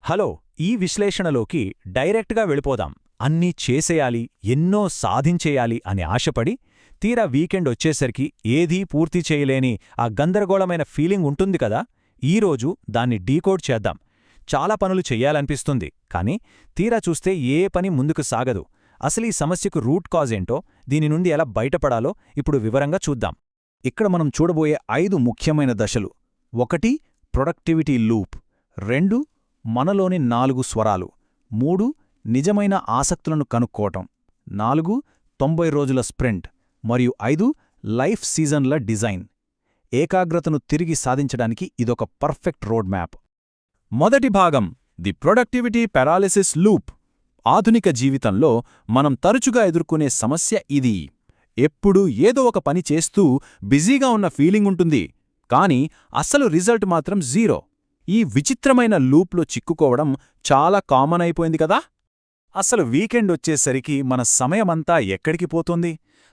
Hello, ఈ విశ్లేషణలోకి డైరెక్ట్గా వెళ్ళిపోదాం. అన్నీ చేసేయాలి, ఎన్నో సాధించేయాలి అని ఆశపడి తీరా వీకెండ్ వచ్చేసరికి ఏదీ పూర్తి చేయలేని ఆ గందరగోళమైన ఫీలింగ్ ఉంటుంది కదా. ఈరోజు దాన్ని డీకోడ్ చేద్దాం. చాలా పనులు చెయ్యాలనిపిస్తుంది, కానీ తీరా చూస్తే ఏ పని ముందుకు సాగదు. అసలీ సమస్యకు రూట్ కాజ్ ఏంటో, దీని నుండి ఎలా బయటపడాలో ఇప్పుడు వివరంగా చూద్దాం. ఇక్కడ మనం చూడబోయే 5 ముఖ్యమైన దశలు. 1. Productivity loop. 2. మనలోని 4 స్వరాలు. 3. నిజమైన ఆసక్తులను కనుక్కోవటం. 4. 90 రోజుల స్ప్రింట్. మరియు 5. లైఫ్ సీజన్ల డిజైన్. ఏకాగ్రతను తిరిగి సాధించడానికి ఇదొక పర్ఫెక్ట్ రోడ్ మ్యాప్. మొదటి భాగం, ది ప్రొడక్టివిటీ పారాలిసిస్ లూప్. ఆధునిక జీవితంలో మనం తరచుగా ఎదుర్కొనే సమస్య ఇది. ఎప్పుడూ ఏదో ఒక పని చేస్తూ బిజీగా ఉన్న ఫీలింగ్ ఉంటుంది, కానీ అస్సలు రిజల్ట్ మాత్రం జీరో. ఈ విచిత్రమైన లూప్లో చిక్కుకోవడం చాలా కామన్ అయిపోయింది కదా. అసలు వీకెండ్ వచ్చేసరికి మన సమయమంతా ఎక్కడికి పోతుంది?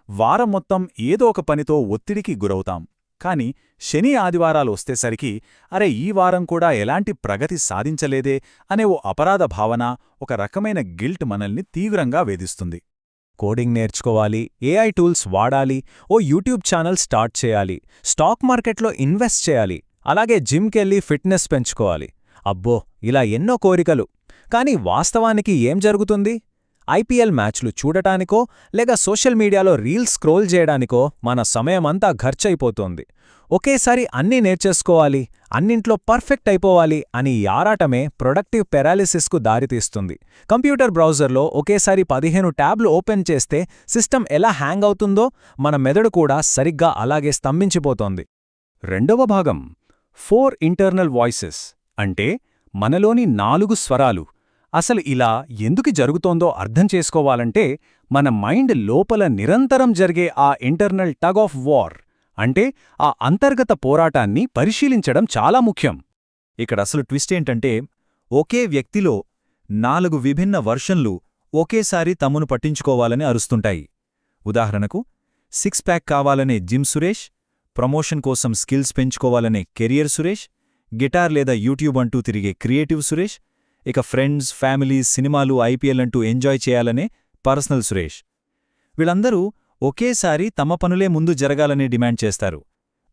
వారం మొత్తం ఏదో ఒక పనితో ఒత్తిడికి గురవుతాం. కాని శని ఆదివారాలు వస్తేసరికి అరే, ఈ వారం కూడా ఎలాంటి ప్రగతి సాధించలేదే అనే ఓ అపరాధ భావన, ఒక రకమైన గిల్ట్ మనల్ని తీవ్రంగా వేధిస్తుంది. కోడింగ్ నేర్చుకోవాలి, ఏఐ టూల్స్ వాడాలి, ఓ యూట్యూబ్ ఛానల్ స్టార్ట్ చేయాలి, స్టాక్ మార్కెట్లో ఇన్వెస్ట్ చేయాలి, అలాగే జిమ్కెళ్ళి ఫిట్నెస్ పెంచుకోవాలి. అబ్బో, ఇలా ఎన్నో కోరికలు. కానీ వాస్తవానికి ఏం జరుగుతుంది? ఐపీఎల్ మ్యాచ్లు చూడటానికో లేక సోషల్ మీడియాలో రీల్స్ స్క్రోల్ చేయడానికో మన సమయమంతా ఖర్చయిపోతోంది. ఒకేసారి అన్నీ నేర్చేసుకోవాలి, అన్నింట్లో పర్ఫెక్ట్ అయిపోవాలి అని ఆరాటమే ప్రొడక్టివ్ పెరాలిసిస్కు దారితీస్తుంది. కంప్యూటర్ బ్రౌజర్లో ఒకేసారి 15 ట్యాబ్లు ఓపెన్ చేస్తే సిస్టమ్ ఎలా హ్యాంగ్ అవుతుందో మన మెదడు కూడా సరిగ్గా అలాగే స్తంభించిపోతోంది. రెండవ భాగం, 4 ఇంటర్నల్ వాయిసెస్, అంటే మనలోని 4 స్వరాలు. అసలు ఇలా ఎందుకు జరుగుతోందో అర్థం చేసుకోవాలంటే మన మైండ్ లోపల నిరంతరం జరిగే ఆ ఇంటర్నల్ టగ్ ఆఫ్ వార్, అంటే ఆ అంతర్గత పోరాటాన్ని పరిశీలించడం చాలా ముఖ్యం. ఇక్కడ అసలు ట్విస్ట్ ఏంటంటే, ఒకే వ్యక్తిలో 4 విభిన్న వర్షన్లు ఒకేసారి తమ్మును పట్టించుకోవాలని అరుస్తుంటాయి. ఉదాహరణకు, 6 ప్యాక్ కావాలనే జిమ్ సురేష్, ప్రమోషన్ కోసం స్కిల్స్ పెంచుకోవాలనే కెరియర్ సురేష్, గిటార్ లేదా యూట్యూబ్ అంటూ తిరిగే క్రియేటివ్ సురేష్, ఇక ఫ్రెండ్స్, ఫ్యామిలీ, సినిమాలు, ఐపీఎల్ అంటూ ఎంజాయ్ చేయాలనే పర్సనల్ సురేష్. వీళ్ళందరూ ఒకేసారి తమ పనులే ముందు జరగాలని డిమాండ్ చేస్తారు.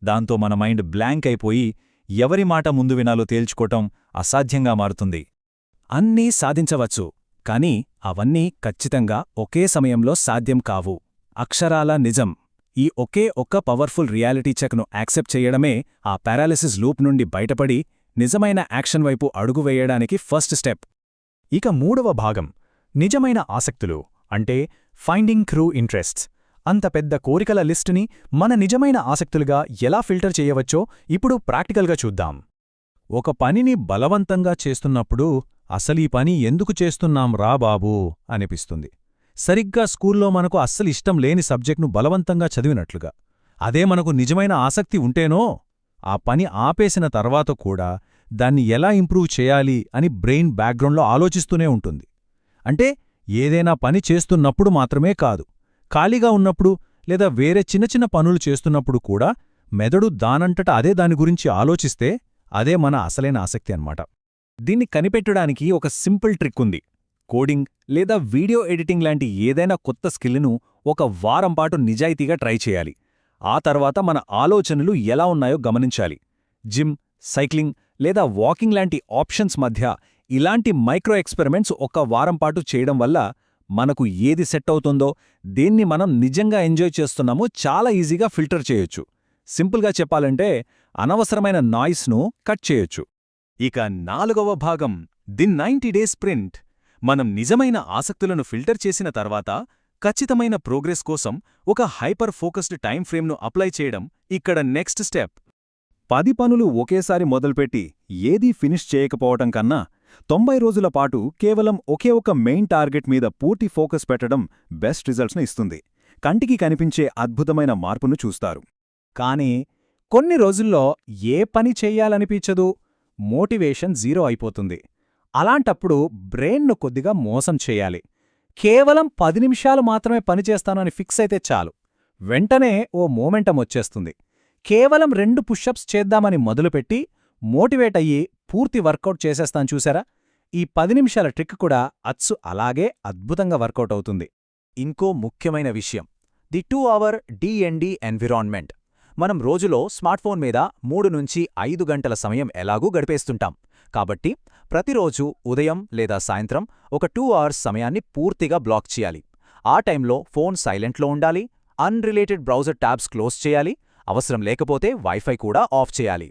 దాంతో మన మైండ్ బ్లాంక్ అయిపోయి ఎవరి మాట ముందు వినాలో తేల్చుకోవటం అసాధ్యంగా మారుతుంది. అన్నీ సాధించవచ్చు, కానీ అవన్నీ ఖచ్చితంగా ఒకే సమయంలో సాధ్యం కావు. అక్షరాల నిజం. ఈ ఒకే ఒక్క పవర్ఫుల్ రియాలిటీ చెక్ను యాక్సెప్ట్ చేయడమే ఆ పారాలిసిస్ లూప్ నుండి బయటపడి నిజమైన యాక్షన్ వైపు అడుగు వేయడానికి ఫస్ట్ స్టెప్. ఇక మూడవ భాగం, నిజమైన ఆసక్తులు, అంటే ఫైండింగ్ ట్రూ ఇంట్రెస్ట్స్. అంత పెద్ద కోరికల లిస్టుని మన నిజమైన ఆసక్తులుగా ఎలా ఫిల్టర్ చేయవచ్చో ఇప్పుడు ప్రాక్టికల్గా చూద్దాం. ఒక పనిని బలవంతంగా చేస్తున్నప్పుడు అసలీ పని ఎందుకు చేస్తున్నాం రా బాబూ అనిపిస్తుంది. సరిగ్గా స్కూల్లో మనకు అస్సలిష్టం లేని సబ్జెక్ట్ను బలవంతంగా చదివినట్లుగా. అదే మనకు నిజమైన ఆసక్తి ఉంటేనో, ఆ పని ఆపేసిన తర్వాత కూడా దాన్ని ఎలా ఇంప్రూవ్ చేయాలి అని బ్రెయిన్ బ్యాక్గ్రౌండ్లో ఆలోచిస్తూనే ఉంటుంది. అంటే ఏదైనా పని చేస్తున్నప్పుడు మాత్రమే కాదు, ఖాళీగా ఉన్నప్పుడు లేదా వేరే చిన్న చిన్న పనులు చేస్తున్నప్పుడు కూడా మెదడు దానంతట అదే దాని గురించి ఆలోచిస్తే అదే మన అసలైన ఆసక్తి అన్నమాట. దీన్ని కనిపెట్టడానికి ఒక సింపుల్ ట్రిక్ ఉంది. కోడింగ్ లేదా వీడియో ఎడిటింగ్ లాంటి ఏదైనా కొత్త స్కిల్ను ఒక వారం పాటు నిజాయితీగా ట్రై చేయాలి. ఆ తర్వాత మన ఆలోచనలు ఎలా ఉన్నాయో గమనించాలి. జిమ్, సైక్లింగ్ లేదా వాకింగ్ లాంటి ఆప్షన్స్ మధ్య ఇలాంటి మైక్రో ఎక్స్పెరిమెంట్స్ ఒక వారం పాటు చేయడం వల్ల మనకు ఏది సెట్ అవుతుందో, దేన్ని మనం నిజంగా ఎంజాయ్ చేస్తున్నామో చాలా ఈజీగా ఫిల్టర్ చేయొచ్చు. సింపుల్గా చెప్పాలంటే అనవసరమైన నాయిస్ను కట్ చేయొచ్చు. ఇక 4వ భాగం, ది 90 డేస్ స్ప్రింట్. మనం నిజమైన ఆసక్తులను ఫిల్టర్ చేసిన తర్వాత ఖచ్చితమైన ప్రోగ్రెస్ కోసం ఒక హైపర్ ఫోకస్డ్ టైం ఫ్రేమ్ను అప్లై చేయడం ఇక్కడ నెక్స్ట్ స్టెప్. 10 పనులు ఒకేసారి మొదలుపెట్టి ఏదీ ఫినిష్ చేయకపోవటం కన్నా 90 రోజుల పాటు కేవలం ఒకే ఒక మెయిన్ టార్గెట్ మీద పూర్తి ఫోకస్ పెట్టడం బెస్ట్ రిజల్ట్స్ను ఇస్తుంది. కంటికి కనిపించే అద్భుతమైన మార్పును చూస్తారు. కానీ కొన్ని రోజుల్లో ఏ పని చెయ్యాలనిపించదు, మోటివేషన్ జీరో అయిపోతుంది. అలాంటప్పుడు బ్రెయిన్ను కొద్దిగా మోసం చెయ్యాలి. కేవలం 10 నిమిషాలు మాత్రమే పనిచేస్తానని ఫిక్స్ అయితే చాలు, వెంటనే ఓ మోమెంటం వచ్చేస్తుంది. కేవలం 2 పుషప్స్ చేద్దామని మొదలుపెట్టి మోటివేట్ అయ్యి పూర్తి వర్కౌట్ చేసేస్తాను చూసారా. ఈ 10 నిమిషాల ట్రిక్ కూడా అచ్చు అలాగే అద్భుతంగా వర్కౌట్ అవుతుంది. ఇంకో ముఖ్యమైన విషయం, ది 2 అవర్ DND ఎన్విరాన్మెంట్. మనం రోజులో స్మార్ట్ఫోన్ మీద 3 నుంచి 5 గంటల సమయం ఎలాగూ గడిపేస్తుంటాం. కాబట్టి ప్రతిరోజు ఉదయం లేదా సాయంత్రం ఒక 2 అవర్స్ సమయాన్ని పూర్తిగా బ్లాక్ చేయాలి. ఆ టైంలో ఫోన్ సైలెంట్లో ఉండాలి, అన్రిలేటెడ్ బ్రౌజర్ ట్యాబ్స్ క్లోజ్ చేయాలి, అవసరం లేకపోతే వైఫై కూడా ఆఫ్ చేయాలి.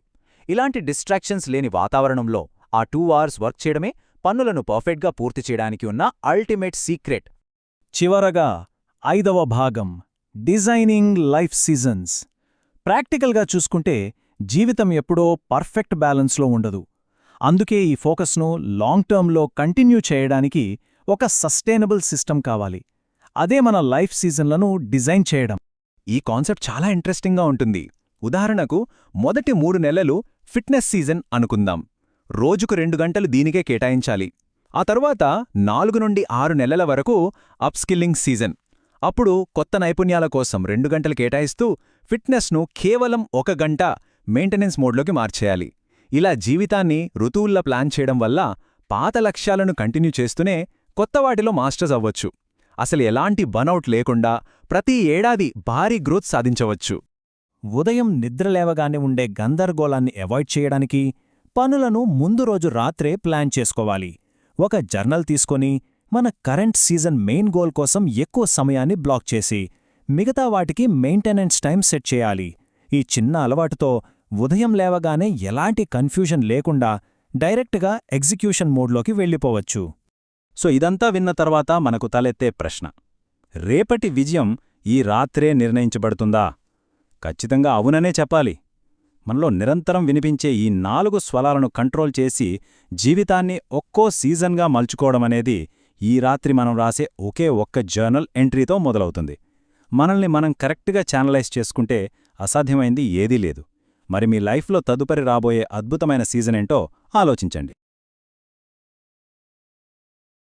ఇలాంటి డిస్ట్రాక్షన్స్ లేని వాతావరణంలో ఆ 2 అవర్స్ వర్క్ చేయడమే పనులను పర్ఫెక్ట్గా పూర్తి చేయడానికి ఉన్న అల్టిమేట్ సీక్రెట్. చివరగా 5వ భాగం, డిజైనింగ్ లైఫ్ సీజన్స్. ప్రాక్టికల్గా చూసుకుంటే జీవితం ఎప్పుడో పర్ఫెక్ట్ బ్యాలెన్స్లో ఉండదు. అందుకే ఈ ఫోకస్ను లాంగ్ టర్మ్లో కంటిన్యూ చేయడానికి ఒక సస్టైనబుల్ సిస్టమ్ కావాలి. అదే మన లైఫ్ సీజన్లను డిజైన్ చేయడం. ఈ కాన్సెప్ట్ చాలా ఇంట్రెస్టింగ్గా ఉంటుంది. ఉదాహరణకు, మొదటి 3 నెలలు ఫిట్నెస్ సీజన్ అనుకుందాం. రోజుకు 2 గంటలు దీనికే కేటాయించాలి. ఆ తర్వాత 4 నుండి 6 నెలల వరకు అప్స్కిల్లింగ్ సీజన్. అప్పుడు కొత్త నైపుణ్యాల కోసం 2 గంటలు కేటాయిస్తూ ఫిట్నెస్ను కేవలం 1 గంట మెయింటెనెన్స్ మోడ్లోకి మార్చేయాలి. ఇలా జీవితాన్ని ఋతువుల్లా ప్లాన్ చేయడం వల్ల పాత లక్ష్యాలను కంటిన్యూ చేస్తూనే కొత్త వాటిలో మాస్టర్స్ అవ్వచ్చు. అసలు ఎలాంటి బర్నౌట్ లేకుండా ప్రతి ఏడాది భారీ గ్రోత్ సాధించవచ్చు. ఉదయం నిద్రలేవగానే ఉండే గందరగోళాన్ని అవాయిడ్ చేయడానికి పనులను ముందు రోజు రాత్రే ప్లాన్ చేసుకోవాలి. ఒక జర్నల్ తీసుకొని మన కరెంట్ సీజన్ మెయిన్ గోల్ కోసం ఎక్కువ సమయాన్ని బ్లాక్ చేసి మిగతా వాటికి మెయింటెనెన్స్ టైం సెట్ చేయాలి. ఈ చిన్న అలవాటుతో ఉదయం లేవగానే ఎలాంటి కన్ఫ్యూజన్ లేకుండా డైరెక్ట్గా ఎగ్జిక్యూషన్ మోడ్లోకి వెళ్ళిపోవచ్చు. సో ఇదంతా విన్న తర్వాత మనకు తలెత్తే ప్రశ్న, రేపటి విజయం ఈ రాత్రే నిర్ణయించబడుతుందా? ఖచ్చితంగా అవుననే చెప్పాలి. మనలో నిరంతరం వినిపించే ఈ 4 స్వరాలను కంట్రోల్ చేసి జీవితాన్ని ఒక్కో సీజన్గా మలుచుకోవడమనేది ఈ రాత్రి మనం రాసే ఒకే ఒక్క జర్నల్ ఎంట్రీతో మొదలవుతుంది. మనల్ని మనం కరెక్ట్గా ఛానలైజ్ చేసుకుంటే అసాధ్యమైంది ఏదీ లేదు. మరి మీ లైఫ్లో తదుపరి రాబోయే అద్భుతమైన సీజన్ ఏంటో ఆలోచించండి.